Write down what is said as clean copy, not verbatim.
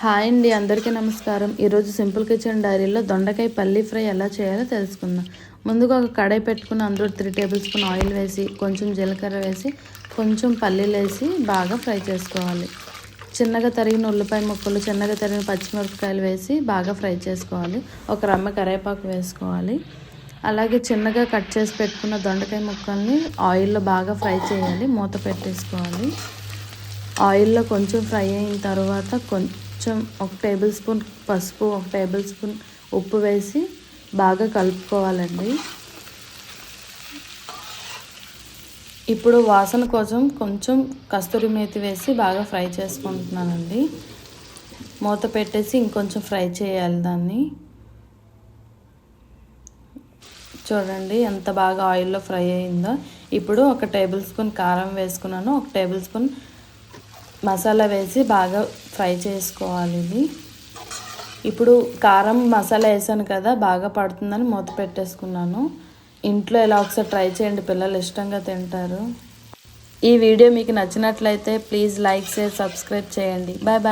Hi అండి, అందరికీ నమస్కారం. ఈరోజు సింపుల్ కిచెన్ డైరీలో దొండకాయ పల్లీ ఫ్రై ఎలా చేయాలో తెలుసుకుందాం. ముందుగా ఒక కడాయి పెట్టుకుని అందులో 3 టేబుల్ స్పూన్ ఆయిల్ వేసి, కొంచెం జీలకర్ర వేసి, కొంచెం పల్లీలు వేసి బాగా ఫ్రై చేసుకోవాలి. చిన్నగా తరిగిన ఉల్లిపాయ ముక్కలు, చిన్నగా తరిగిన పచ్చిమిరపకాయలు వేసి బాగా ఫ్రై చేసుకోవాలి. ఒక రమ్మ కరివేపాకు వేసుకోవాలి. అలాగే చిన్నగా కట్ చేసి పెట్టుకున్న దొండకాయ ముక్కల్ని ఆయిల్లో బాగా ఫ్రై చేయాలి. మూత పెట్టేసుకోవాలి. ఆయిల్లో కొంచెం ఫ్రై అయిన తర్వాత కొంచెం 1 టేబుల్ స్పూన్ పసుపు, 1 టేబుల్ స్పూన్ ఉప్పు వేసి బాగా కలుపుకోవాలండి. ఇప్పుడు వాసన కోసం కొంచెం కస్తూరి మేతి వేసి బాగా ఫ్రై చేసుకుంటున్నానండి. మూత పెట్టేసి ఇంకొంచెం ఫ్రై చేయాలి దాన్ని. చూడండి ఎంత బాగా ఆయిల్లో ఫ్రై అయిందో. ఇప్పుడు 1 టేబుల్ స్పూన్ కారం వేసుకున్నాను. 1 టేబుల్ స్పూన్ మసాలా వేసి బాగా ఫ్రై చేసుకోవాలి. ఇది ఇప్పుడు కారం మసాలా వేసాను కదా, బాగా పడుతుందని మూత పెట్టేసుకున్నాను. ఇంట్లో ఇలా ఒకసారి ట్రై చేయండి, పిల్లలు ఇష్టంగా తింటారు. ఈ వీడియో మీకు నచ్చినట్లయితే ప్లీజ్ లైక్, షేర్, సబ్స్క్రైబ్ చేయండి. Bye bye.